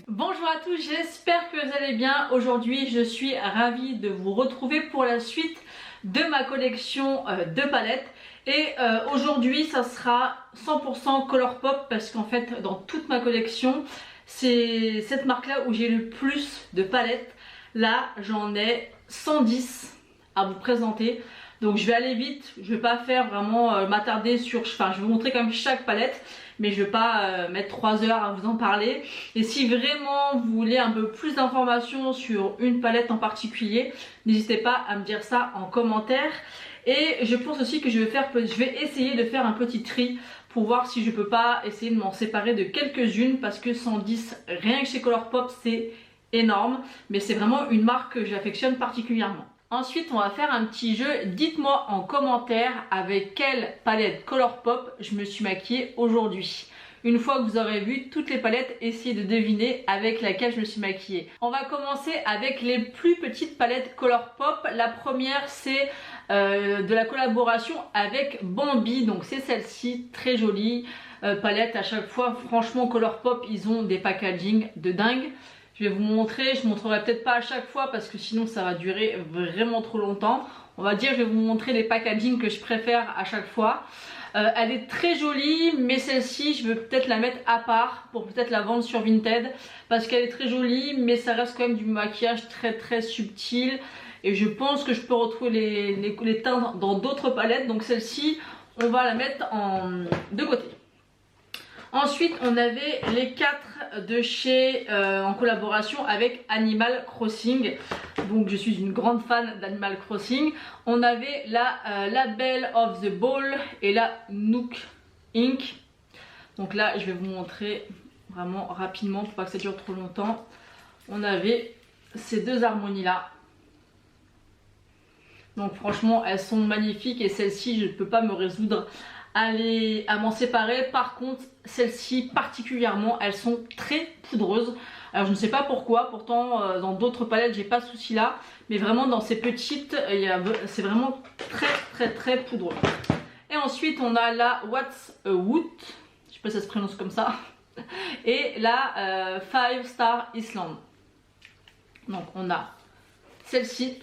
Bonjour à tous, j'espère que vous allez bien. Aujourd'hui je suis ravie de vous retrouver pour la suite de ma collection de palettes. Et aujourd'hui ça sera 100% Colourpop parce qu'en fait dans toute ma collection c'est cette marque là où j'ai le plus de palettes. Là j'en ai 110 à vous présenter. Donc je vais aller vite, je vais pas faire vraiment m'attarder sur, enfin je vais vous montrer quand même chaque palette, mais je vais pas mettre 3 heures à vous en parler. Et si vraiment vous voulez un peu plus d'informations sur une palette en particulier, n'hésitez pas à me dire ça en commentaire. Et je pense aussi que je vais essayer de faire un petit tri pour voir si je peux pas essayer de m'en séparer de quelques-unes, parce que 110 rien que chez Colourpop c'est énorme, mais c'est vraiment une marque que j'affectionne particulièrement. Ensuite on va faire un petit jeu, dites-moi en commentaire avec quelle palette Colourpop je me suis maquillée aujourd'hui. Une fois que vous aurez vu toutes les palettes, essayez de deviner avec laquelle je me suis maquillée. On va commencer avec les plus petites palettes Colourpop. La première c'est de la collaboration avec Bambi, donc c'est celle-ci, très jolie palette à chaque fois. Franchement Colourpop ils ont des packaging de dingue. Je vais vous montrer, je ne montrerai peut-être pas à chaque fois parce que sinon ça va durer vraiment trop longtemps. On va dire, je vais vous montrer les packaging que je préfère à chaque fois. Elle est très jolie, mais celle-ci je veux peut-être la mettre à part pour peut-être la vendre sur Vinted, parce qu'elle est très jolie mais ça reste quand même du maquillage très subtil. Et je pense que je peux retrouver les teintes dans d'autres palettes, donc celle-ci on va la mettre de côté. Ensuite on avait les 4 de chez en collaboration avec Animal Crossing. Donc je suis une grande fan d'Animal Crossing. On avait la Belle of the Ball et la Nook Ink. Donc là je vais vous montrer vraiment rapidement pour pas que ça dure trop longtemps. On avait ces deux harmonies là. Donc franchement elles sont magnifiques, et celle-ci je ne peux pas me résoudre à m'en séparer. Par contre celles-ci particulièrement elles sont très poudreuses. Alors je ne sais pas pourquoi, pourtant dans d'autres palettes j'ai pas ce souci là, mais vraiment dans ces petites c'est vraiment très poudreux. Et ensuite on a la What's a Woot, je sais pas si ça se prononce comme ça, et la 5 Star Island. Donc on a celle-ci,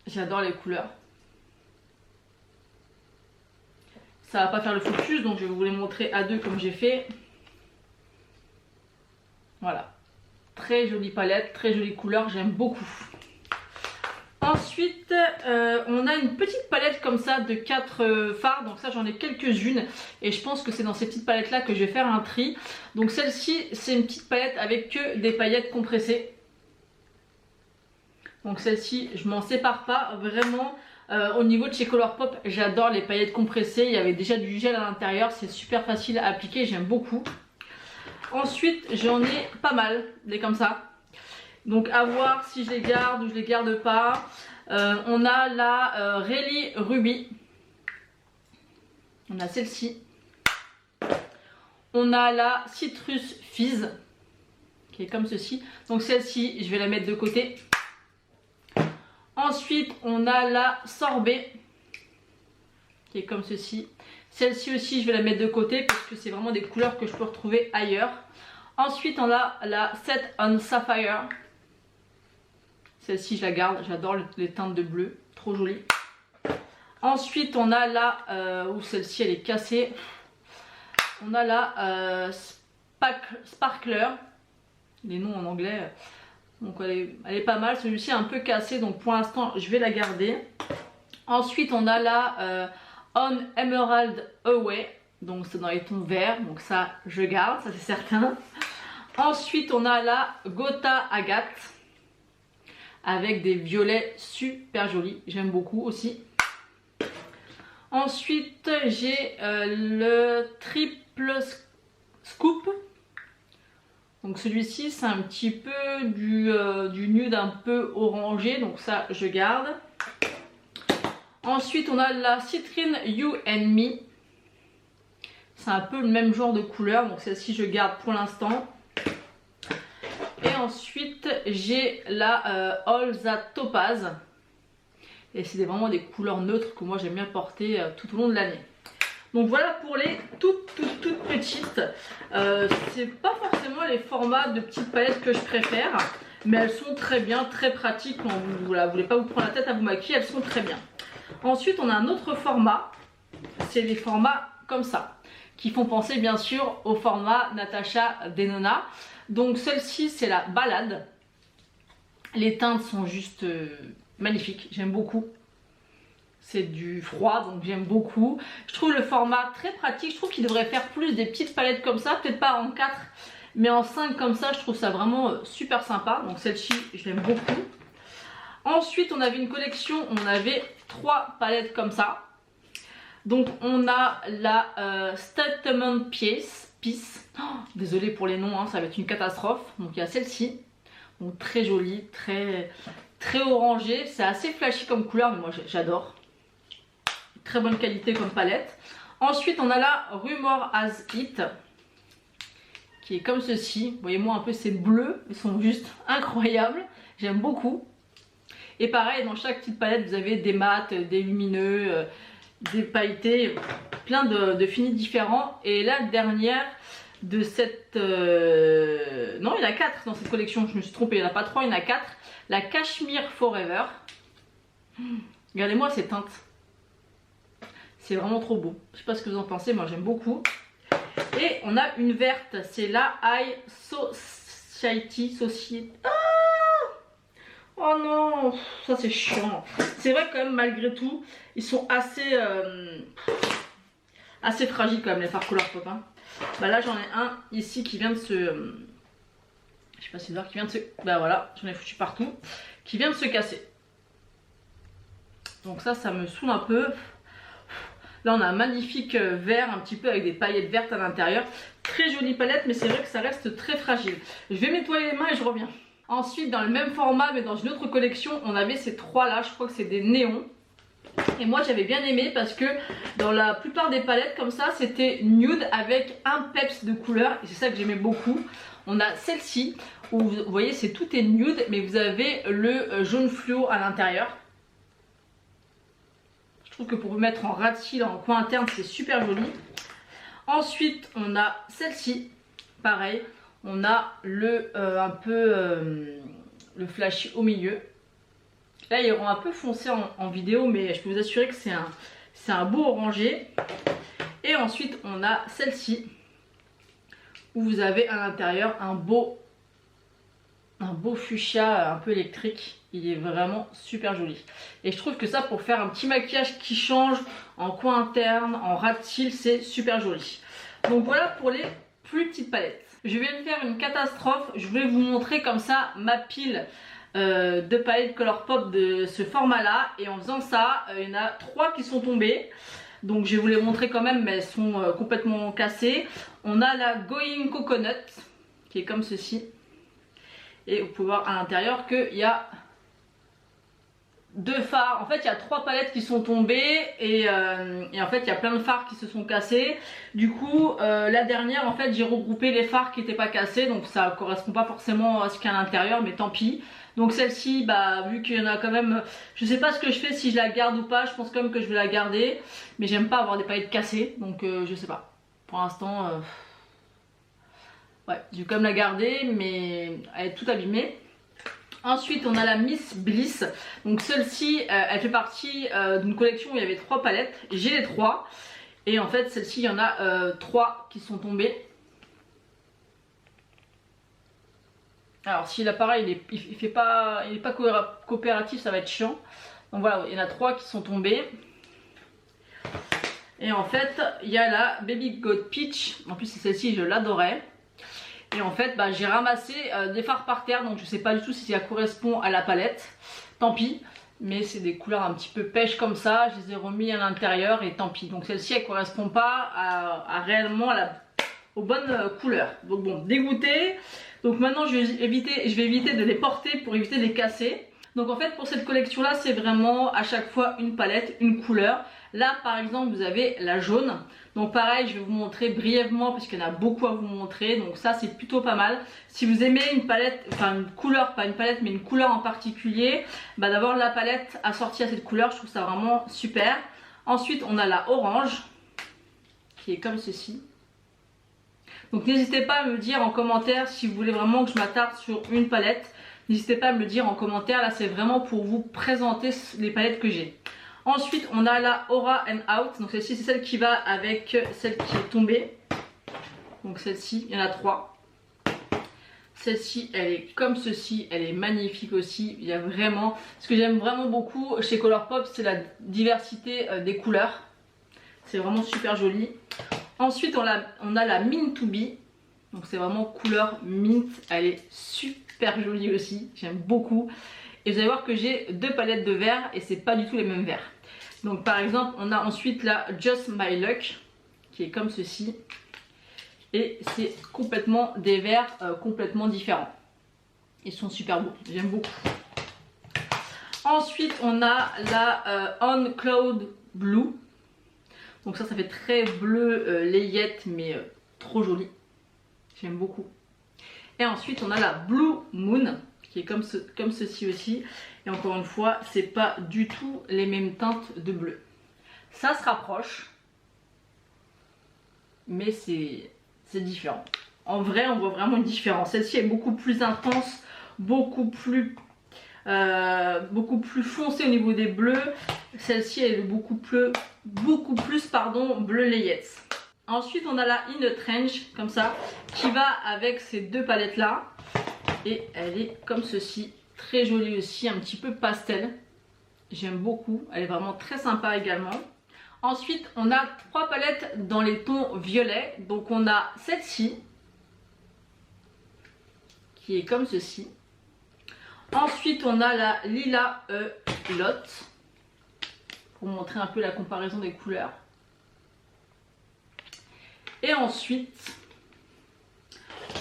j'adore les couleurs. Ça va pas faire le focus, donc je vais vous les montrer à deux comme j'ai fait. Voilà, très jolie palette, très jolie couleur, j'aime beaucoup. Ensuite on a une petite palette comme ça de 4 fards, donc ça j'en ai quelques-unes et je pense que c'est dans ces petites palettes là que je vais faire un tri. Donc celle-ci c'est une petite palette avec que des paillettes compressées. Donc celle-ci je m'en sépare pas vraiment. Au niveau de chez Colourpop j'adore les paillettes compressées, il y avait déjà du gel à l'intérieur, c'est super facile à appliquer, j'aime beaucoup. Ensuite j'en ai pas mal des comme ça, donc à voir si je les garde ou je les garde pas. On a la Really Ruby, on a celle-ci, on a la Citrus Fizz qui est comme ceci, donc celle-ci je vais la mettre de côté. Ensuite on a la Sorbet qui est comme ceci, celle-ci aussi je vais la mettre de côté parce que c'est vraiment des couleurs que je peux retrouver ailleurs. Ensuite on a la Set on Sapphire, celle-ci je la garde, j'adore les teintes de bleu, trop jolie. Ensuite on a la, celle-ci elle est cassée, on a la Sparkler, les noms en anglais. Donc elle est pas mal, celui-ci est un peu cassé donc pour l'instant je vais la garder. Ensuite on a la On Emerald Away, donc c'est dans les tons verts, donc ça je garde, ça c'est certain. Ensuite on a la Gotha Agate avec des violets super jolis, j'aime beaucoup aussi. Ensuite j'ai le Triple Scoop. Donc celui-ci c'est un petit peu du nude un peu orangé, donc ça je garde. Ensuite on a la Citrine You and Me. C'est un peu le même genre de couleur, donc celle-ci je garde pour l'instant. Et ensuite j'ai la All That Topaz. Et c'est vraiment des couleurs neutres que moi j'aime bien porter tout au long de l'année. Donc voilà pour les toutes petites. C'est pas forcément les formats de petites palettes que je préfère, mais elles sont très bien, très pratiques quand vous ne voulez pas vous prendre la tête à vous maquiller, elles sont très bien. Ensuite on a un autre format, c'est les formats comme ça, qui font penser bien sûr au format Natasha Denona. Donc celle-ci c'est la balade. Les teintes sont juste magnifiques, j'aime beaucoup. C'est du froid, donc j'aime beaucoup. Je trouve le format très pratique. Je trouve qu'il devrait faire plus des petites palettes comme ça. Peut-être pas en 4, mais en 5 comme ça. Je trouve ça vraiment super sympa. Donc celle-ci, je l'aime beaucoup. Ensuite, on avait une collection. On avait 3 palettes comme ça. Donc on a la Statement Piece. Oh, désolée pour les noms, hein, ça va être une catastrophe. Donc il y a celle-ci. Donc très jolie, très orangée. C'est assez flashy comme couleur, mais moi j'adore. Très bonne qualité comme palette. Ensuite on a la Rumor Has It, qui est comme ceci. Vous voyez moi un peu ces bleus, ils sont juste incroyables. J'aime beaucoup. Et pareil, dans chaque petite palette vous avez des mats, des lumineux, des pailletés, plein de finis différents. Et la dernière de cette... Non, il y en a 4 dans cette collection, je me suis trompée, il n'y en a pas 3, il y en a 4. La Cashmere Forever. Regardez-moi ces teintes. C'est vraiment trop beau. Je sais pas ce que vous en pensez, moi j'aime beaucoup. Et on a une verte, c'est la High Society. Ah, oh non, ça c'est chiant. C'est vrai quand même malgré tout, ils sont assez fragiles quand même les fards Colourpop. Hein. Bah là j'en ai un ici qui vient de se... je sais pas si c'est voir qui vient de se... Bah voilà, j'en ai foutu partout. Qui vient de se casser. Donc ça me saoule un peu. Là on a un magnifique vert un petit peu avec des paillettes vertes à l'intérieur. Très jolie palette, mais c'est vrai que ça reste très fragile. Je vais nettoyer les mains et je reviens. Ensuite dans le même format mais dans une autre collection, on avait ces 3 là, je crois que c'est des néons. Et moi j'avais bien aimé parce que dans la plupart des palettes comme ça c'était nude avec un peps de couleur. Et c'est ça que j'aimais beaucoup. On a celle-ci où vous voyez c'est tout est nude mais vous avez le jaune fluo à l'intérieur. Je trouve que pour vous mettre en ras de cils en coin interne c'est super joli. Ensuite on a celle-ci, pareil, on a le le flashy au milieu. Là ils auront un peu foncé en vidéo mais je peux vous assurer que c'est un beau orangé. Et ensuite on a celle-ci où vous avez à l'intérieur un beau fuchsia un peu électrique. Il est vraiment super joli. Et je trouve que ça pour faire un petit maquillage qui change en coin interne, en ras de cils, c'est super joli. Donc voilà pour les plus petites palettes. Je viens de faire une catastrophe. Je voulais vous montrer comme ça ma pile de palettes Colourpop de ce format là. Et en faisant ça, il y en a 3 qui sont tombées. Donc je vais vous les montrer quand même, mais elles sont complètement cassées. On a la Going Coconut qui est comme ceci. Et vous pouvez voir à l'intérieur qu'il y a 2 fards. En fait il y a 3 palettes qui sont tombées et en fait il y a plein de fards qui se sont cassés. Du coup la dernière en fait j'ai regroupé les fards qui n'étaient pas cassés. Donc ça correspond pas forcément à ce qu'il y a à l'intérieur, mais tant pis. Donc celle-ci, bah vu qu'il y en a quand même, je sais pas ce que je fais, si je la garde ou pas. Je pense quand même que je vais la garder, mais j'aime pas avoir des paillettes cassées. Donc je sais pas. Pour l'instant ouais, je vais quand même la garder, mais elle est toute abîmée. Ensuite on a la Miss Bliss. Donc celle-ci elle fait partie d'une collection où il y avait 3 palettes. J'ai les 3. Et en fait celle-ci il y en a 3 qui sont tombées. Alors si l'appareil il est pas coopératif, ça va être chiant. Donc voilà, il y en a 3 qui sont tombées. Et en fait il y a la Baby Goat Peach. En plus celle-ci je l'adorais. Et en fait bah, j'ai ramassé des fards par terre, donc je sais pas du tout si ça correspond à la palette. Tant pis, mais c'est des couleurs un petit peu pêche comme ça. Je les ai remis à l'intérieur et tant pis. Donc celle-ci elle correspond pas réellement aux bonnes couleurs. Donc bon, dégoûté. Donc maintenant je vais éviter de les porter pour éviter de les casser. Donc en fait pour cette collection là c'est vraiment à chaque fois une palette, une couleur. Là par exemple vous avez la jaune. Donc pareil, je vais vous montrer brièvement parce qu'il y en a beaucoup à vous montrer. Donc ça c'est plutôt pas mal. Si vous aimez une palette, enfin une couleur, pas une palette mais une couleur en particulier, bah d'avoir la palette assortie à cette couleur, je trouve ça vraiment super. Ensuite on a la orange qui est comme ceci. Donc n'hésitez pas à me dire en commentaire si vous voulez vraiment que je m'attarde sur une palette. N'hésitez pas à me le dire en commentaire, là c'est vraiment pour vous présenter les palettes que j'ai. Ensuite on a la Aura and Out, donc celle-ci c'est celle qui va avec celle qui est tombée. Donc celle-ci, il y en a 3. Celle-ci elle est comme ceci, elle est magnifique aussi. Il y a vraiment, ce que j'aime vraiment beaucoup chez Colourpop c'est la diversité des couleurs. C'est vraiment super joli. Ensuite on a la Mint to Be, donc c'est vraiment couleur mint, elle est super jolie aussi, j'aime beaucoup. Et vous allez voir que j'ai 2 palettes de verres et c'est pas du tout les mêmes verres. Donc par exemple on a ensuite la Just My Luck qui est comme ceci. Et c'est complètement des verres complètement différents. Ils sont super beaux, j'aime beaucoup. Ensuite on a la On Cloud Blue. Donc ça fait très bleu layette mais trop joli. J'aime beaucoup. Et ensuite on a la Blue Moon qui est comme ceci aussi. Et encore une fois c'est pas du tout les mêmes teintes de bleu. Ça se rapproche. Mais c'est différent. En vrai on voit vraiment une différence. Celle-ci est beaucoup plus intense. Beaucoup plus foncée au niveau des bleus. Celle-ci elle est beaucoup plus bleu layette. Ensuite on a la In a Trench comme ça qui va avec ces 2 palettes là et elle est comme ceci, très jolie aussi, un petit peu pastel. J'aime beaucoup, elle est vraiment très sympa également. Ensuite on a 3 palettes dans les tons violets. Donc on a celle-ci qui est comme ceci. Ensuite on a la Lila Lot pour montrer un peu la comparaison des couleurs. Et ensuite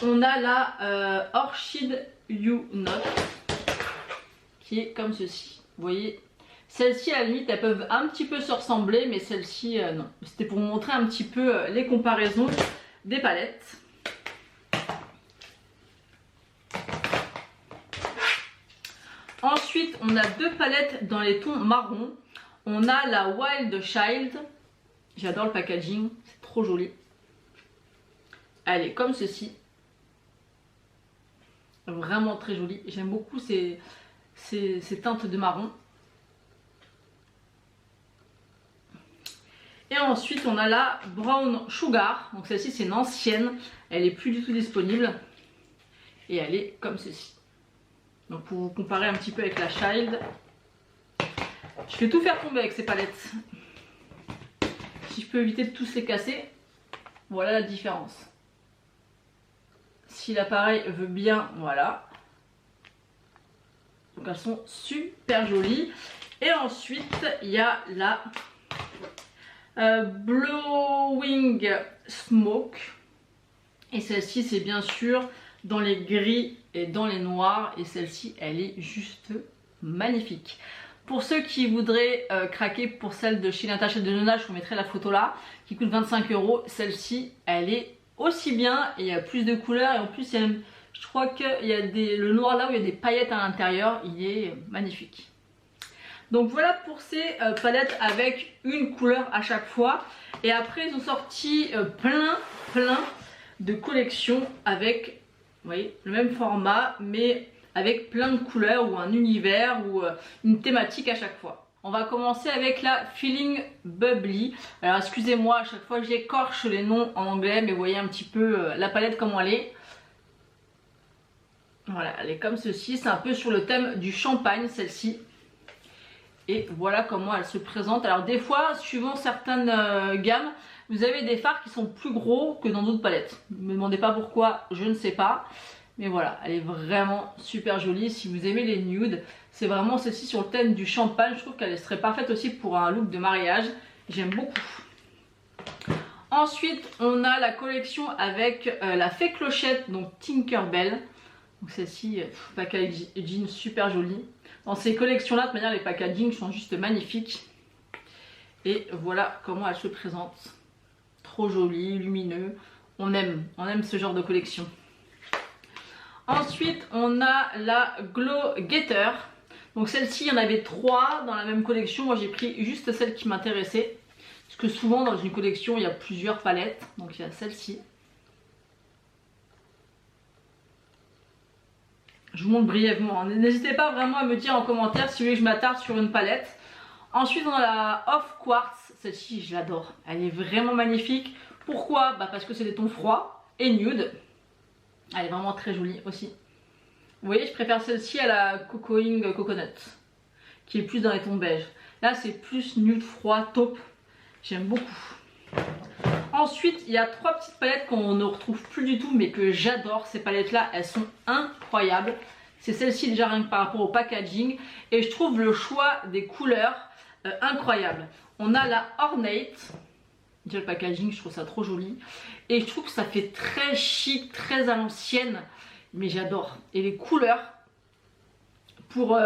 on a la Orchid You Not qui est comme ceci. Vous voyez, celles-ci à la limite elles peuvent un petit peu se ressembler, mais celle-ci non. C'était pour vous montrer un petit peu les comparaisons des palettes. Ensuite on a 2 palettes dans les tons marron. On a la Wild Child. J'adore le packaging, c'est trop joli. Elle est comme ceci. Vraiment très jolie. J'aime beaucoup ces teintes de marron. Et ensuite on a la Brown Sugar. Donc celle-ci c'est une ancienne. Elle est plus du tout disponible. Et elle est comme ceci. Donc pour vous comparer un petit peu avec la Child. Je vais tout faire tomber avec ces palettes. Si je peux éviter de tous les casser. Voilà la différence. Si l'appareil veut bien, voilà. Donc elles sont super jolies. Et ensuite il y a la Blowing Smoke. Et celle-ci c'est bien sûr dans les gris et dans les noirs. Et celle-ci elle est juste magnifique. Pour ceux qui voudraient craquer pour celle de chez Natasha Denona, je vous mettrai la photo là, qui coûte 25 €. Celle-ci elle est aussi bien et il y a plus de couleurs. Et en plus je crois qu'il y a le noir là où il y a des paillettes à l'intérieur. Il est magnifique. Donc voilà pour ces palettes avec une couleur à chaque fois. Et après ils ont sorti plein de collections avec, vous voyez, le même format mais avec plein de couleurs ou un univers ou une thématique à chaque fois. On va commencer avec la Feeling Bubbly. Alors excusez-moi, à chaque fois j'écorche les noms en anglais, mais vous voyez un petit peu la palette comment elle est. Voilà, elle est comme ceci, c'est un peu sur le thème du champagne celle-ci. Et voilà comment elle se présente. Alors des fois, suivant certaines gammes, vous avez des fards qui sont plus gros que dans d'autres palettes. Ne me demandez pas pourquoi, je ne sais pas. Mais voilà, elle est vraiment super jolie. Si vous aimez les nudes, c'est vraiment celle-ci sur le thème du champagne. Je trouve qu'elle serait parfaite aussi pour un look de mariage. J'aime beaucoup. Ensuite, on a la collection avec la Fée Clochette, donc Tinkerbell. Donc celle-ci, packaging super jolie. Dans ces collections-là, de manière, les packaging sont juste magnifiques. Et voilà comment elle se présente. Trop jolie, lumineux. On aime ce genre de collection. Ensuite, on a la Glow Getter. Donc celle-ci, il y en avait 3 dans la même collection. Moi, j'ai pris juste celle qui m'intéressait. Parce que souvent, dans une collection, il y a plusieurs palettes. Donc il y a celle-ci. Je vous montre brièvement. N'hésitez pas vraiment à me dire en commentaire si vous voulez que je m'attarde sur une palette. Ensuite, on a la Off Quartz. Celle-ci, je l'adore. Elle est vraiment magnifique. Pourquoi? Parce que c'est des tons froids et nude. Elle est vraiment très jolie aussi. Vous voyez, je préfère celle-ci à la Cocoing Coconut, qui est plus dans les tons beige. Là, c'est plus nude, froid, taupe. J'aime beaucoup. Ensuite, il y a 3 petites palettes qu'on ne retrouve plus du tout, mais que j'adore. Ces palettes-là, elles sont incroyables. C'est celle-ci déjà rien que par rapport au packaging. Et je trouve le choix des couleurs incroyable. On a la Ornate. Déjà le packaging, je trouve ça trop joli. Et je trouve que ça fait très chic, très à l'ancienne. Mais j'adore. Et les couleurs, pour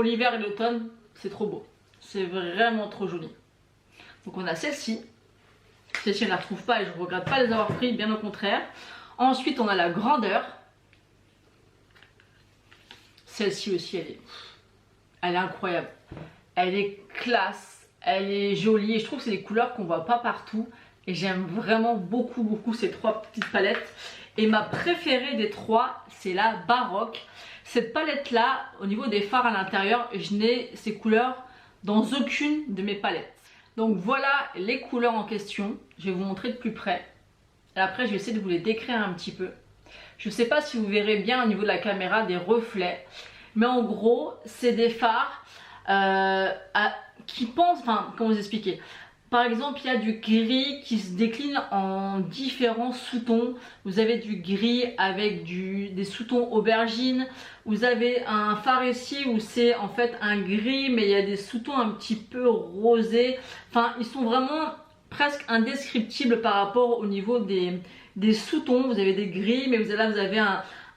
l'hiver et l'automne, c'est trop beau. C'est vraiment trop joli. Donc on a celle-ci. Celle-ci, je ne la retrouve pas et je ne regrette pas les avoir pris, bien au contraire. Ensuite, on a la Grandeur. Celle-ci aussi, elle est incroyable. Elle est classe, elle est jolie. Et je trouve que c'est des couleurs qu'on ne voit pas partout. Et j'aime vraiment beaucoup ces 3 petites palettes. Et ma préférée des 3, c'est la Baroque. Cette palette-là, au niveau des fards à l'intérieur, je n'ai ces couleurs dans aucune de mes palettes. Donc voilà les couleurs en question. Je vais vous montrer de plus près. Et après, je vais essayer de vous les décrire un petit peu. Je ne sais pas si vous verrez bien au niveau de la caméra des reflets. Mais en gros, c'est des fards qui pensent... Enfin, comment vous expliquer? Par exemple, il y a du gris qui se décline en différents sous-tons. Vous avez du gris avec des sous-tons aubergines. Vous avez un phare ici où c'est en fait un gris, mais il y a des sous-tons un petit peu rosés. Enfin, ils sont vraiment presque indescriptibles par rapport au niveau des sous-tons. Vous avez des gris, mais vous avez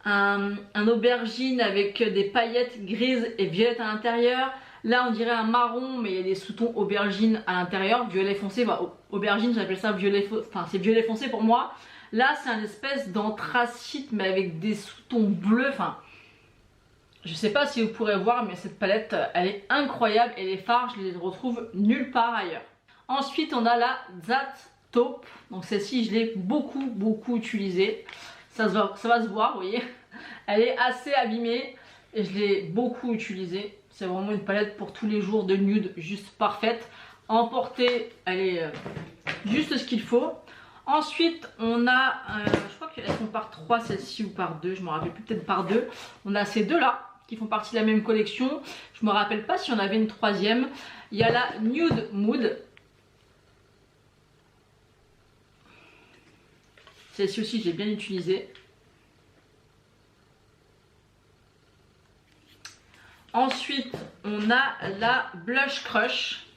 un aubergine avec des paillettes grises et violettes à l'intérieur. Là, on dirait un marron, mais il y a des sous-tons aubergine à l'intérieur, violet foncé. Bah, aubergine, j'appelle ça violet foncé. Enfin, c'est violet foncé pour moi. Là, c'est un espèce d'anthracite, mais avec des sous-tons bleus. Enfin, je sais pas si vous pourrez voir, mais cette palette, elle est incroyable. Et les fards, je les retrouve nulle part ailleurs. Ensuite, on a la That Taupe. Donc, celle-ci, je l'ai beaucoup utilisée. Ça va se voir, vous voyez. Elle est assez abîmée et je l'ai beaucoup utilisée. C'est vraiment une palette pour tous les jours de nude, juste parfaite. À emporter, elle est juste ce qu'il faut. Ensuite, on a, je crois qu'elles font par 3 celle-ci ou par 2, je me rappelle plus, peut-être par 2. On a ces deux-là qui font partie de la même collection. Je me rappelle pas si on avait une troisième. Il y a la Nude Mood. Celle-ci aussi, j'ai bien utilisée. Ensuite, on a la Blush Crush.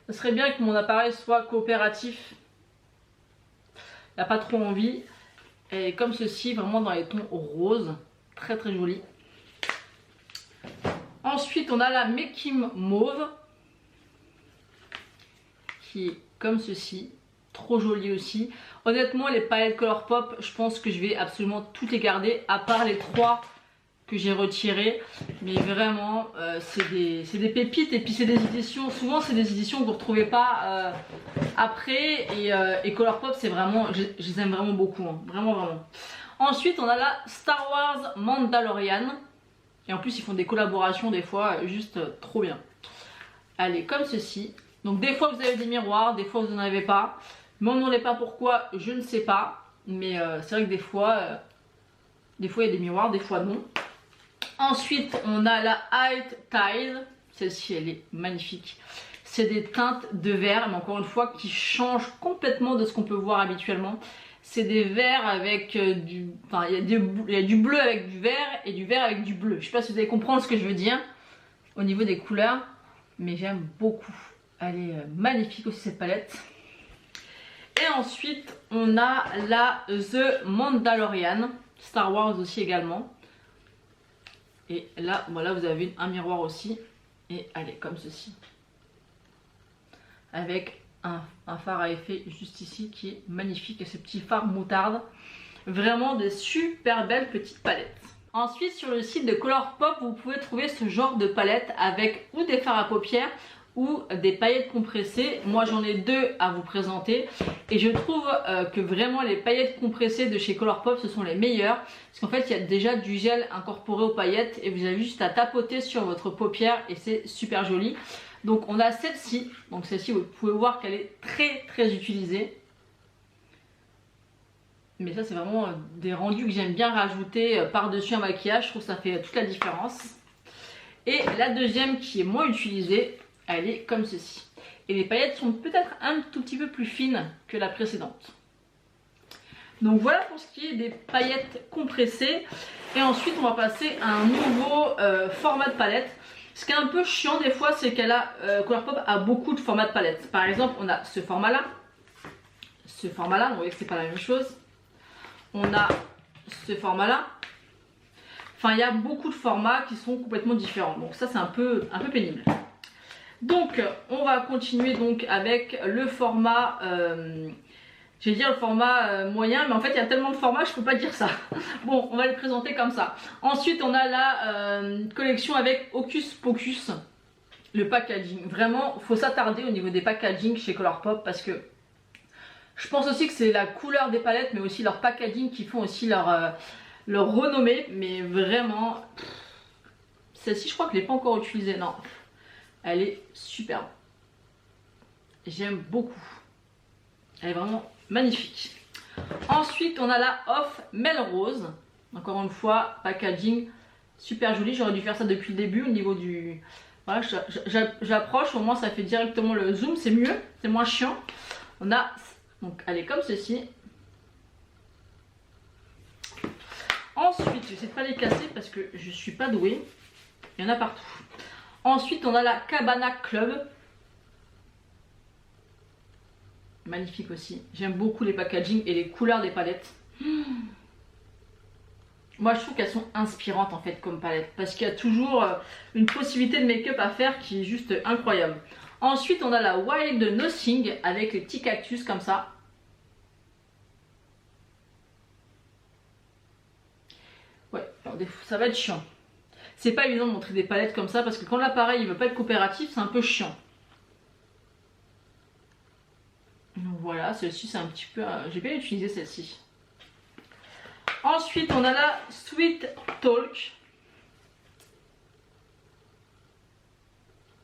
Ce serait bien que mon appareil soit coopératif. Il n'a pas trop envie. Elle est comme ceci, vraiment dans les tons roses. Très jolie. Ensuite, on a la Making Mauve. Qui est comme ceci. Trop jolie aussi. Honnêtement, les palettes Colourpop, je pense que je vais absolument toutes les garder. À part les 3 que j'ai retiré, mais vraiment c'est des pépites. Et puis c'est des éditions, souvent c'est des éditions que vous ne retrouvez pas après, et Colourpop, c'est vraiment, je les aime vraiment beaucoup, hein, vraiment. Ensuite, on a la Star Wars Mandalorian, et en plus ils font des collaborations des fois juste trop bien. Elle est comme ceci. Donc des fois vous avez des miroirs, des fois vous n'en avez pas. Mais on n'en est pas pourquoi, je ne sais pas, mais c'est vrai que des fois il y a des miroirs, des fois non. Ensuite, on a la High Tide. Celle-ci, elle est magnifique. C'est des teintes de vert, mais encore une fois, qui changent complètement de ce qu'on peut voir habituellement. C'est des verts avec du... Enfin, il y a du bleu avec du vert et du vert avec du bleu. Je ne sais pas si vous allez comprendre ce que je veux dire au niveau des couleurs, mais j'aime beaucoup. Elle est magnifique aussi, cette palette. Et ensuite, on a la The Mandalorian. Star Wars aussi également. Et là, voilà, vous avez un miroir aussi. Et elle est comme ceci. Avec un fard à effet juste ici qui est magnifique. Et ce petit fard moutarde. Vraiment des super belles petites palettes. Ensuite, sur le site de Colourpop, vous pouvez trouver ce genre de palette avec ou des fards à paupières ou des paillettes compressées. Moi j'en ai deux à vous présenter et je trouve que vraiment les paillettes compressées de chez Colourpop ce sont les meilleures parce qu'en fait il y a déjà du gel incorporé aux paillettes et vous avez juste à tapoter sur votre paupière et c'est super joli. Donc on a celle-ci, donc celle-ci vous pouvez voir qu'elle est très utilisée. Mais ça c'est vraiment des rendus que j'aime bien rajouter par-dessus un maquillage, je trouve que ça fait toute la différence. Et la deuxième qui est moins utilisée, elle est comme ceci. Et les paillettes sont peut-être un tout petit peu plus fines que la précédente. Donc voilà pour ce qui est des paillettes compressées. Et ensuite on va passer à un nouveau format de palette. Ce qui est un peu chiant des fois c'est qu'elle a Colourpop a beaucoup de formats de palettes. Par exemple on a ce format là. Ce format là, vous voyez que c'est pas la même chose. On a ce format là. Enfin il y a beaucoup de formats qui sont complètement différents. Donc ça c'est un peu pénible. Donc on va continuer donc avec le format, je vais dire le format moyen, mais en fait il y a tellement de formats je peux pas dire ça. Bon on va le présenter comme ça. Ensuite on a la collection avec Hocus Pocus, le packaging. Vraiment faut s'attarder au niveau des packaging chez Colourpop parce que je pense aussi que c'est la couleur des palettes mais aussi leur packaging qui font aussi leur renommée. Mais vraiment, celle-ci je crois que je l'ai pas encore utilisée, non. Elle est superbe. J'aime beaucoup. Elle est vraiment magnifique. Ensuite, on a la Off Melrose. Encore une fois, packaging super joli. J'aurais dû faire ça depuis le début au niveau du... Voilà, j'approche, au moins ça fait directement le zoom. C'est mieux, c'est moins chiant. On a... Donc, elle est comme ceci. Ensuite, je vais essayer de pas les casser parce que je suis pas douée. Il y en a partout. Ensuite, on a la Cabana Club. Magnifique aussi. J'aime beaucoup les packaging et les couleurs des palettes. Moi, je trouve qu'elles sont inspirantes en fait comme palette. Parce qu'il y a toujours une possibilité de make-up à faire qui est juste incroyable. Ensuite, on a la Wild Nothing avec les petits cactus comme ça. Ouais, alors, ça va être chiant. C'est pas évident de montrer des palettes comme ça parce que quand l'appareil il veut pas être coopératif, c'est un peu chiant. Donc voilà, celle-ci c'est un petit peu... J'ai bien utilisé celle-ci. Ensuite on a la Sweet Talk.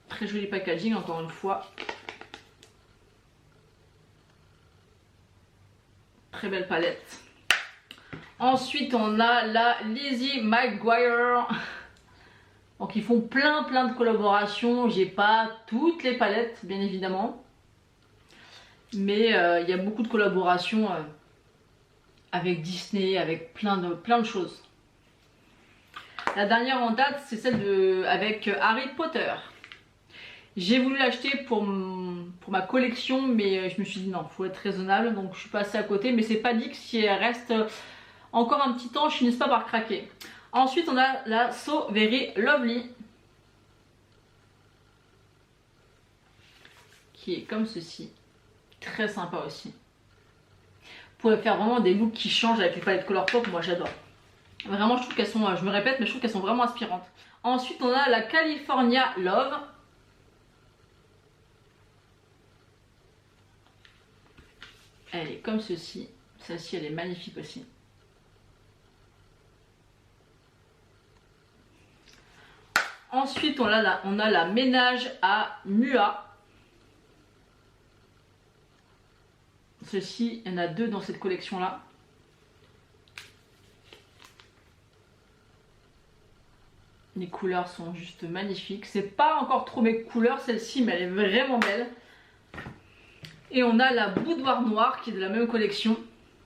Très joli packaging encore une fois. Très belle palette. Ensuite on a la Lizzie McGuire. Donc ils font plein de collaborations. J'ai pas toutes les palettes bien évidemment. Mais il y a beaucoup de collaborations avec Disney, avec plein de choses. La dernière en date c'est celle avec Harry Potter. J'ai voulu l'acheter pour ma collection mais je me suis dit non, faut être raisonnable. Donc je suis passée à côté. Mais c'est pas dit que si elle reste encore un petit temps, je finisse pas par craquer. Ensuite on a la So Very Lovely qui est comme ceci, très sympa aussi. Vous pouvez faire vraiment des looks qui changent avec les palettes Colourpop, moi j'adore. Vraiment je trouve qu'elles sont, je me répète mais je trouve qu'elles sont vraiment inspirantes. Ensuite on a la California Love. Elle est comme ceci, celle-ci elle est magnifique aussi. Ensuite, on a la Ménage à Mua. Ceci, il y en a deux dans cette collection-là. Les couleurs sont juste magnifiques. C'est pas encore trop mes couleurs celle-ci, mais elle est vraiment belle. Et on a la Boudoir Noire qui est de la même collection.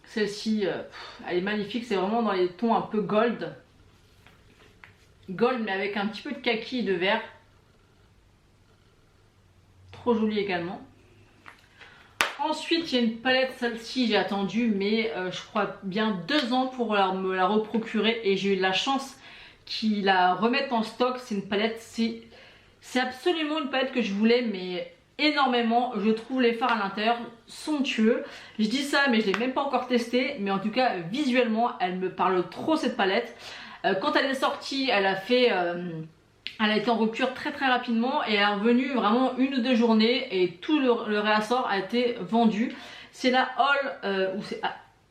Celle-ci, elle est magnifique. C'est vraiment dans les tons un peu gold. Gold mais avec un petit peu de kaki et de vert. Trop jolie également. Ensuite il y a une palette, celle-ci j'ai attendu mais je crois bien 2 ans pour me la reprocurer. Et j'ai eu de la chance qu'ils la remettent en stock. C'est une palette, C'est absolument une palette que je voulais, mais énormément. Je trouve les fards à l'intérieur somptueux. Je dis ça, mais je l'ai même pas encore testé. Mais en tout cas, visuellement, elle me parle trop cette palette. Quand elle est sortie, elle a été en rupture très très rapidement et elle est revenue vraiment 1 ou 2 journées et tout le réassort a été vendu. C'est la All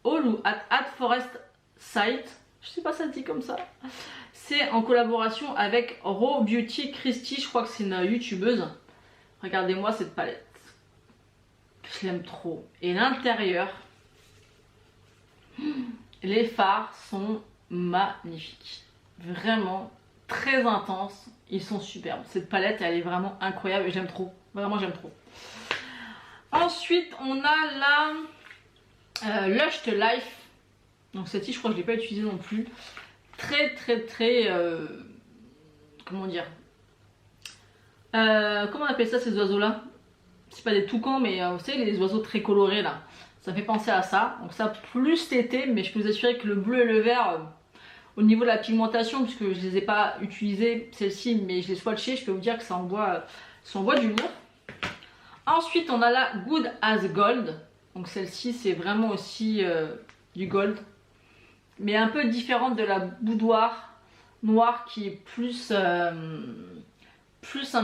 ou at Forest Site. Je sais pas si ça se dit comme ça. C'est en collaboration avec Raw Beauty Christy, je crois que c'est une youtubeuse. Regardez-moi cette palette. Je l'aime trop. Et l'intérieur, les fards sont magnifiques. Vraiment très intenses. Ils sont superbes. Cette palette, elle est vraiment incroyable et j'aime trop. Vraiment, j'aime trop. Ensuite, on a la Lush to Life. Donc celle-ci, je crois que je ne l'ai pas utilisée non plus. Très comment dire, comment on appelle ça, ces oiseaux là? C'est pas des toucans, mais vous savez, les oiseaux très colorés là, ça fait penser à ça. Donc ça plus l'été, mais je peux vous assurer que le bleu et le vert, au niveau de la pigmentation, puisque je les ai pas utilisées celle-ci, mais je les swatchées, je peux vous dire que ça envoie du lourd. Ensuite on a la Good as Gold. Donc celle-ci c'est vraiment aussi du gold, mais un peu différente de la boudoir noire qui est plus un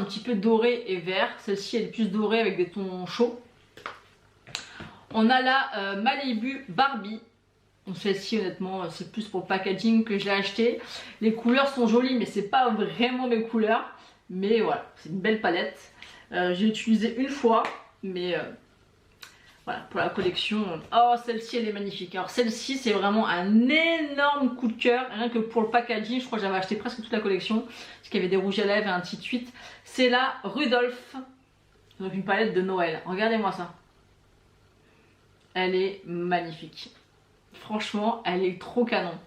petit peu doré et vert. Celle-ci elle est plus dorée avec des tons chauds. On a la Malibu Barbie. Donc celle-ci honnêtement c'est plus pour le packaging que je l'ai acheté. Les couleurs sont jolies mais c'est pas vraiment mes couleurs. Mais voilà, c'est une belle palette. J'ai utilisé une fois, mais voilà, pour la collection. Oh, celle-ci elle est magnifique. Alors celle-ci c'est vraiment un énorme coup de cœur. Rien que pour le packaging, je crois que j'avais acheté presque toute la collection. Parce qu'il y avait des rouges à lèvres et ainsi de suite. C'est la Rudolph. Donc une palette de Noël. Regardez-moi ça. Elle est magnifique. Franchement, elle est trop canon.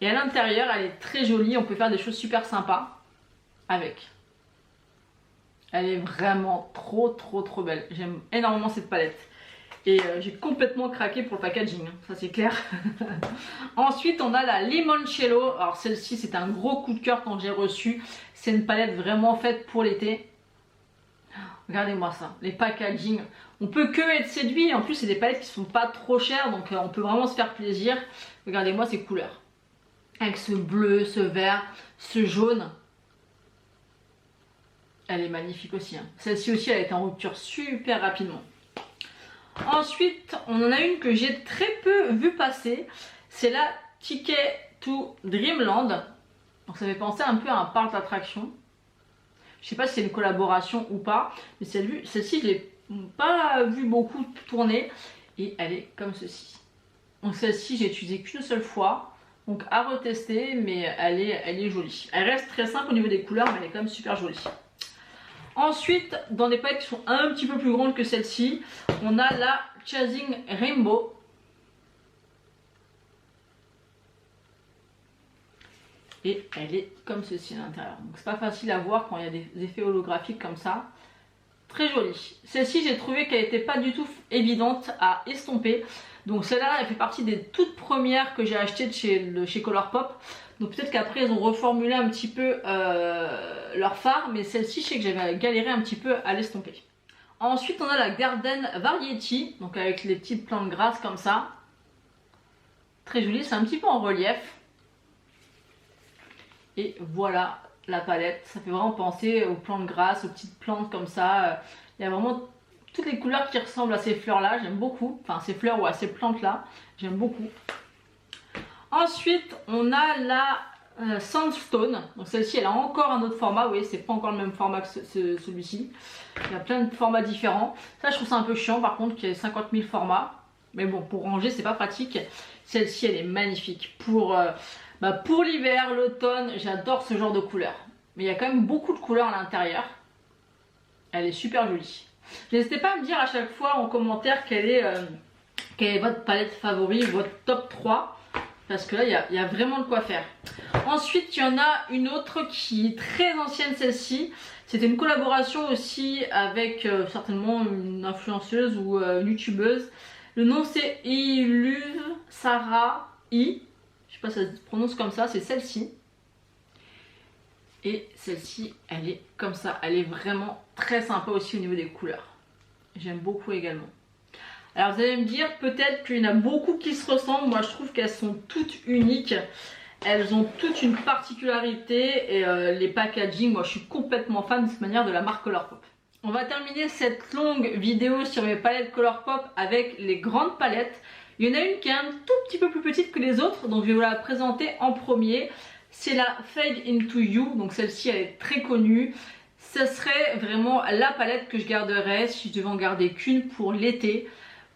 Et à l'intérieur, elle est très jolie. On peut faire des choses super sympas avec. Elle est vraiment trop belle. J'aime énormément cette palette. Et j'ai complètement craqué pour le packaging, ça c'est clair. Ensuite on a la Limoncello. Alors celle-ci c'est un gros coup de cœur quand j'ai reçu. C'est une palette vraiment faite pour l'été. Regardez-moi ça, les packaging. On peut que être séduit. En plus c'est des palettes qui sont pas trop chères, donc on peut vraiment se faire plaisir. Regardez-moi ces couleurs. Avec ce bleu, ce vert, ce jaune. Elle est magnifique aussi. Hein. Celle-ci aussi elle a été en rupture super rapidement. Ensuite, on en a une que j'ai très peu vu passer. C'est la Ticket to Dreamland. Donc ça fait penser un peu à un parc d'attraction. Je sais pas si c'est une collaboration ou pas. Mais celle-ci, je l'ai pas vu beaucoup tourner. Et elle est comme ceci. Donc celle-ci, j'ai utilisé qu'une seule fois. Donc à retester, mais elle est jolie. Elle reste très simple au niveau des couleurs, mais elle est quand même super jolie. Ensuite, dans des palettes qui sont un petit peu plus grandes que celle-ci, on a la Chasing Rainbow. Et elle est comme ceci à l'intérieur. Donc c'est pas facile à voir quand il y a des effets holographiques comme ça. Très jolie. Celle-ci, j'ai trouvé qu'elle n'était pas du tout évidente à estomper. Donc celle-là, elle fait partie des toutes premières que j'ai achetées de chez Colourpop. Donc peut-être qu'après ils ont reformulé un petit peu leur fard, mais celle-ci je sais que j'avais galéré un petit peu à l'estomper. Ensuite on a la Garden Variety, donc avec les petites plantes grasses comme ça. Très jolie, c'est un petit peu en relief. Et voilà la palette, ça fait vraiment penser aux plantes grasses, aux petites plantes comme ça. Il y a vraiment toutes les couleurs qui ressemblent à ces fleurs là, j'aime beaucoup. Enfin ces fleurs ou à ces plantes là, j'aime beaucoup. Ensuite, on a la Sandstone. Donc celle-ci, elle a encore un autre format. Vous voyez, c'est pas encore le même format que celui-ci. Il y a plein de formats différents. Ça, je trouve ça un peu chiant par contre qu'il y ait 50 000 formats. Mais bon, pour ranger, c'est pas pratique. Celle-ci, elle est magnifique. Pour l'hiver, l'automne, j'adore ce genre de couleurs. Mais il y a quand même beaucoup de couleurs à l'intérieur. Elle est super jolie. N'hésitez pas à me dire à chaque fois en commentaire quelle est votre palette favorite, votre top 3. Parce que là, il y a vraiment de quoi faire. Ensuite, il y en a une autre qui est très ancienne, celle-ci. C'était une collaboration aussi avec certainement une influenceuse ou une youtubeuse. Le nom c'est Iluve Sarah I. Je sais pas si ça se prononce comme ça, c'est celle-ci. Et celle-ci, elle est comme ça. Elle est vraiment très sympa aussi au niveau des couleurs. J'aime beaucoup également. Alors vous allez me dire peut-être qu'il y en a beaucoup qui se ressemblent. Moi je trouve qu'elles sont toutes uniques. Elles ont toute une particularité et les packaging, moi je suis complètement fan de cette manière de la marque Colourpop. On va terminer cette longue vidéo sur mes palettes Colourpop avec les grandes palettes. Il y en a une qui est un tout petit peu plus petite que les autres, donc je vais vous la présenter en premier. C'est la Fade Into You, donc celle-ci elle est très connue. Ce serait vraiment la palette que je garderais si je devais en garder qu'une pour l'été.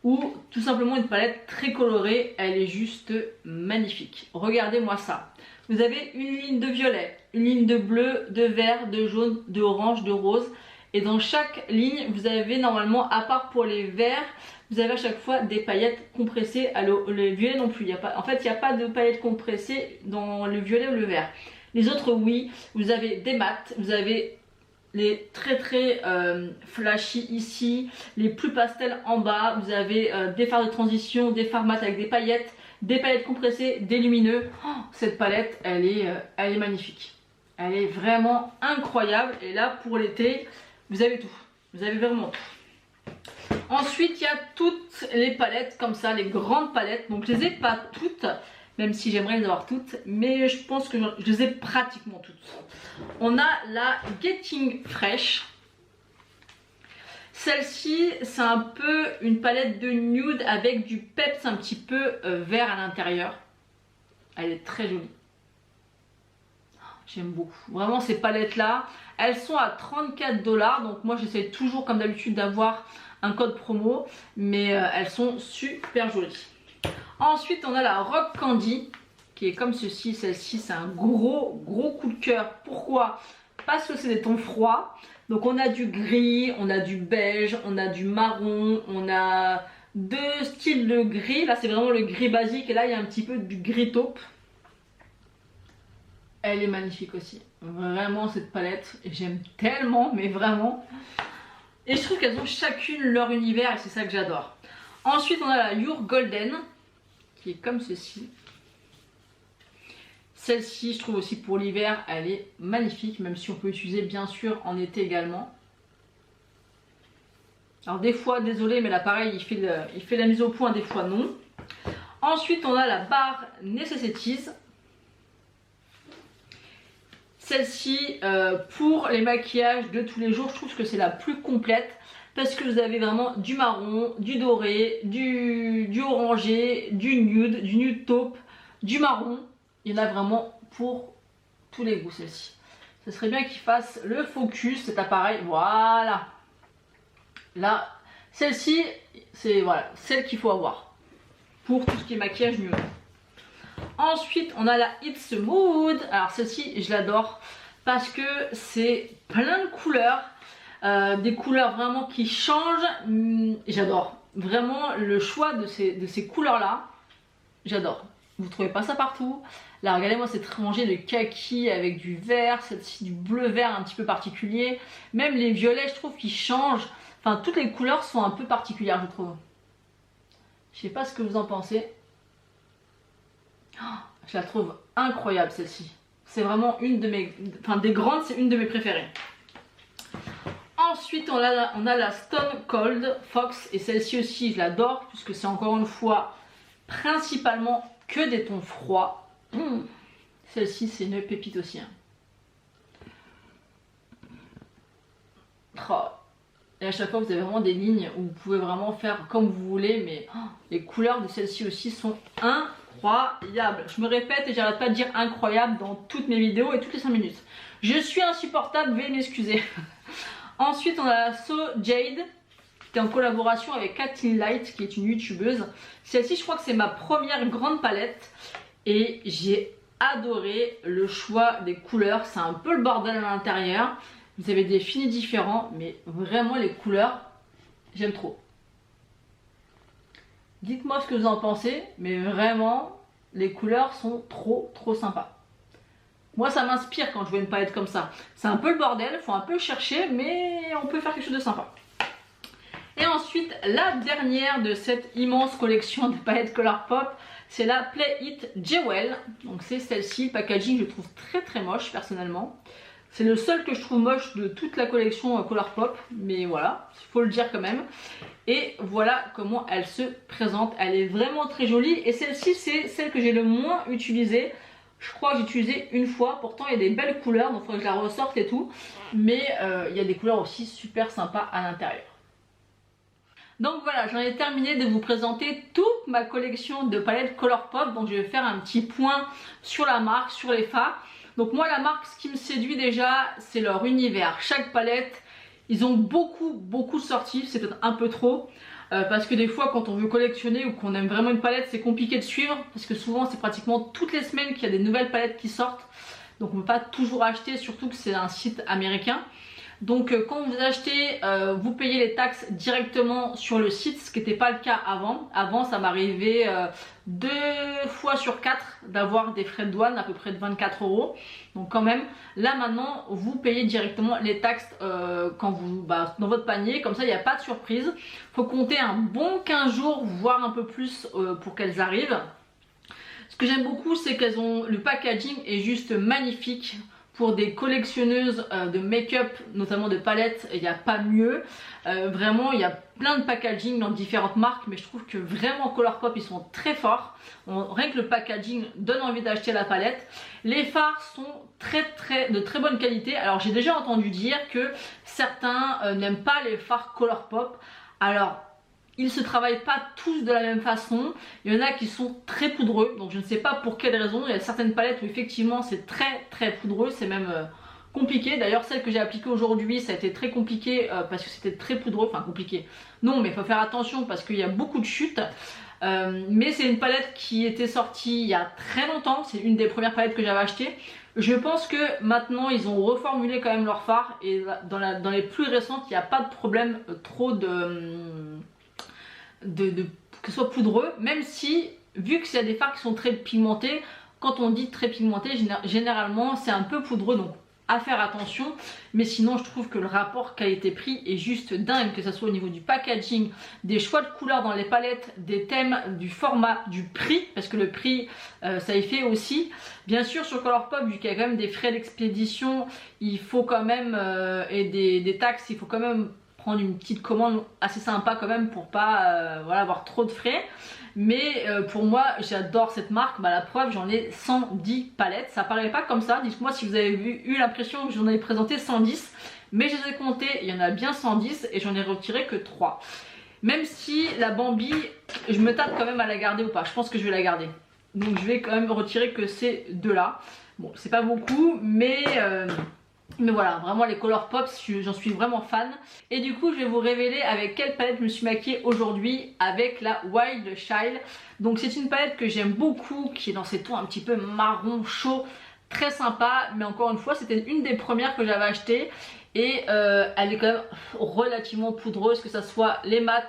Ou tout simplement une palette très colorée, elle est juste magnifique. Regardez-moi ça. Vous avez une ligne de violet, une ligne de bleu, de vert, de jaune, de orange, de rose. Et dans chaque ligne, vous avez normalement, à part pour les verts, vous avez à chaque fois des paillettes compressées. Alors, le violet non plus. En fait, il n'y a pas de paillettes compressées dans le violet ou le vert. Les autres, oui. Vous avez des mats, vous avez les très flashy ici, les plus pastels en bas. Vous avez des fards de transition, des fards mat avec des paillettes compressées, des lumineux. Oh, cette palette, elle est magnifique. Elle est vraiment incroyable. Et là, pour l'été, vous avez tout. Vous avez vraiment tout. Ensuite, il y a toutes les palettes comme ça, les grandes palettes. Donc, je les ai pas toutes, même si j'aimerais les avoir toutes. Mais je pense que je les ai pratiquement toutes. On a la Getting Fresh. Celle-ci, c'est un peu une palette de nude avec du peps un petit peu vert à l'intérieur. Elle est très jolie. J'aime beaucoup. Vraiment ces palettes là, elles sont à 34 $. Donc moi j'essaie toujours comme d'habitude d'avoir un code promo. Mais elles sont super jolies. Ensuite on a la Rock Candy qui est comme ceci. Celle-ci c'est un gros coup de cœur. Pourquoi? Parce que c'est des tons froids. Donc on a du gris, on a du beige, on a du marron. On a deux styles de gris. Là c'est vraiment le gris basique et là il y a un petit peu du gris taupe. Elle est magnifique aussi. Vraiment cette palette, j'aime tellement, mais vraiment. Et je trouve qu'elles ont chacune leur univers et c'est ça que j'adore. Ensuite on a la Your Golden, qui est comme ceci. Celle-ci je trouve aussi pour l'hiver, elle est magnifique, même si on peut l'utiliser bien sûr en été également. Alors des fois, désolé, mais là pareil, il fait la mise au point, des fois non. Ensuite on a la barre Necessities. Celle-ci, pour les maquillages de tous les jours, je trouve que c'est la plus complète. Parce que vous avez vraiment du marron, du doré, du orangé, du nude taupe, du marron. Il y en a vraiment pour tous les goûts celle-ci. Ce serait bien qu'il fasse le focus, cet appareil. Voilà. Là, celle-ci, c'est voilà, celle qu'il faut avoir. Pour tout ce qui est maquillage nude. Ensuite on a la It's Mood. Alors celle-ci je l'adore parce que c'est plein de couleurs, des couleurs vraiment qui changent. J'adore vraiment le choix de ces couleurs là. J'adore. Vous trouvez pas ça partout. Là regardez moi, c'est rangé de kaki avec du vert, celle-ci du bleu vert un petit peu particulier. Même les violets je trouve qu'ils changent. Enfin toutes les couleurs sont un peu particulières je trouve. Je sais pas ce que vous en pensez. Je la trouve incroyable celle-ci. C'est vraiment une de mes... Enfin des grandes, c'est une de mes préférées. Ensuite on a la Stone Cold Fox. Et celle-ci aussi je l'adore. Puisque c'est encore une fois principalement que des tons froids. Celle-ci c'est une pépite aussi. Hein. Oh. Et à chaque fois vous avez vraiment des lignes où vous pouvez vraiment faire comme vous voulez. Mais les couleurs de celle-ci aussi sont incroyables. Je me répète et j'arrête pas de dire incroyable dans toutes mes vidéos et toutes les 5 minutes. Je suis insupportable, veuillez m'excuser. Ensuite on a la So Jade qui est en collaboration avec Kathleen Light qui est une youtubeuse. Celle-ci je crois que c'est ma première grande palette et j'ai adoré le choix des couleurs. C'est un peu le bordel à l'intérieur. Vous avez des finis différents mais vraiment les couleurs j'aime trop. Dites-moi ce que vous en pensez, mais vraiment, les couleurs sont trop sympas. Moi, ça m'inspire quand je vois une palette comme ça. C'est un peu le bordel, il faut un peu chercher, mais on peut faire quelque chose de sympa. Et ensuite, la dernière de cette immense collection de palettes Colourpop, c'est la Play It Jewel. Donc c'est celle-ci, le packaging, je trouve très moche personnellement. C'est le seul que je trouve moche de toute la collection Colourpop, mais voilà, il faut le dire quand même. Et voilà comment elle se présente, elle est vraiment très jolie. Et celle-ci, c'est celle que j'ai le moins utilisée. Je crois que j'ai utilisé une fois, pourtant il y a des belles couleurs, donc il faudrait que je la ressorte et tout. Mais il y a des couleurs aussi super sympas à l'intérieur. Donc voilà, j'en ai terminé de vous présenter toute ma collection de palettes Colourpop. Donc je vais faire un petit point sur la marque, sur les fards. Donc moi la marque, ce qui me séduit déjà, c'est leur univers. Chaque palette, ils ont beaucoup sorti, c'est peut-être un peu trop. Parce que des fois quand on veut collectionner ou qu'on aime vraiment une palette, c'est compliqué de suivre. Parce que souvent c'est pratiquement toutes les semaines qu'il y a des nouvelles palettes qui sortent. Donc on ne peut pas toujours acheter, surtout que c'est un site américain. Donc quand vous achetez, vous payez les taxes directement sur le site, ce qui n'était pas le cas avant. Avant ça m'arrivait 2 fois sur 4 d'avoir des frais de douane à peu près de 24 €. Donc quand même, là maintenant vous payez directement les taxes quand vous, dans votre panier, comme ça il n'y a pas de surprise. Il faut compter un bon 15 jours, voire un peu plus pour qu'elles arrivent. Ce que j'aime beaucoup, c'est qu'elles ont, le packaging est juste magnifique. Pour des collectionneuses de make-up, notamment de palettes, il n'y a pas mieux. Vraiment, il y a plein de packaging dans différentes marques, mais je trouve que vraiment Colourpop, ils sont très forts. Rien que le packaging donne envie d'acheter la palette. Les fards sont de très bonne qualité. Alors j'ai déjà entendu dire que certains n'aiment pas les fards Colourpop. Alors ils se travaillent pas tous de la même façon. Il y en a qui sont très poudreux, donc je ne sais pas pour quelle raison. Il y a certaines palettes où effectivement c'est très poudreux, c'est même compliqué. D'ailleurs celle que j'ai appliquée aujourd'hui, ça a été très compliqué parce que c'était très poudreux, enfin compliqué. Non, mais il faut faire attention parce qu'il y a beaucoup de chutes. Mais c'est une palette qui était sortie il y a très longtemps, c'est une des premières palettes que j'avais achetées. Je pense que maintenant ils ont reformulé quand même leur fard et dans les plus récentes il n'y a pas de problème trop que ce soit poudreux, même si vu que c'est des fards qui sont très pigmentés, quand on dit très pigmenté, généralement c'est un peu poudreux, donc à faire attention. Mais sinon je trouve que le rapport qualité-prix est juste dingue, que ce soit au niveau du packaging, des choix de couleurs dans les palettes, des thèmes, du format, du prix, parce que le prix ça y fait aussi. Bien sûr sur Colourpop, vu qu'il y a quand même des frais d'expédition, il faut quand même et des taxes, il faut quand même prendre une petite commande assez sympa quand même pour pas voilà, avoir trop de frais. Mais pour moi j'adore cette marque, la preuve j'en ai 110 palettes. Ça paraît pas comme ça, dites-moi si vous avez eu l'impression que j'en avais présenté 110. Mais je les ai comptés, il y en a bien 110 et j'en ai retiré que 3. Même si la Bambi, je me tâte quand même à la garder ou pas, je pense que je vais la garder. Donc je vais quand même retirer que ces deux là. Bon c'est pas beaucoup mais voilà, vraiment les Colourpop, j'en suis vraiment fan. Et du coup je vais vous révéler avec quelle palette je me suis maquillée aujourd'hui, avec la Wild Child. Donc c'est une palette que j'aime beaucoup, qui est dans ces tons un petit peu marron chaud, très sympa. Mais encore une fois c'était une des premières que j'avais achetées. Et elle est quand même relativement poudreuse, que ce soit les mats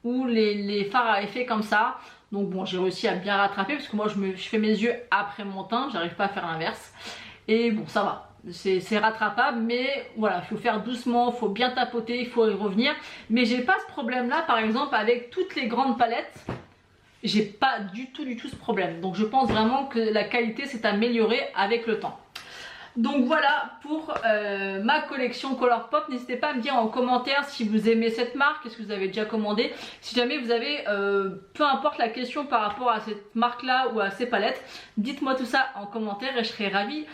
ou les fards à effet comme ça. Donc bon, j'ai réussi à bien rattraper parce que moi je fais mes yeux après mon teint, j'arrive pas à faire l'inverse. Et bon ça va, c'est rattrapable, mais voilà, il faut faire doucement, il faut bien tapoter, il faut y revenir. Mais j'ai pas ce problème là par exemple avec toutes les grandes palettes, j'ai pas du tout ce problème. Donc je pense vraiment que la qualité s'est améliorée avec le temps. Donc voilà pour ma collection Colourpop. N'hésitez pas à me dire en commentaire si vous aimez cette marque, est-ce que vous avez déjà commandé. Si jamais vous avez, peu importe la question par rapport à cette marque là ou à ces palettes, dites-moi tout ça en commentaire et je serai ravie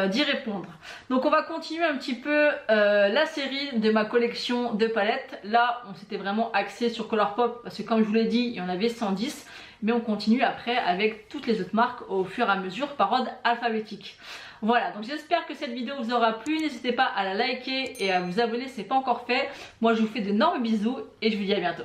d'y répondre. Donc on va continuer un petit peu la série de ma collection de palettes. Là on s'était vraiment axé sur Colourpop parce que comme je vous l'ai dit, il y en avait 110. Mais on continue après avec toutes les autres marques au fur et à mesure par ordre alphabétique. Voilà, donc j'espère que cette vidéo vous aura plu. N'hésitez pas à la liker et à vous abonner si ce n'est pas encore fait. Moi je vous fais d'énormes bisous et je vous dis à bientôt.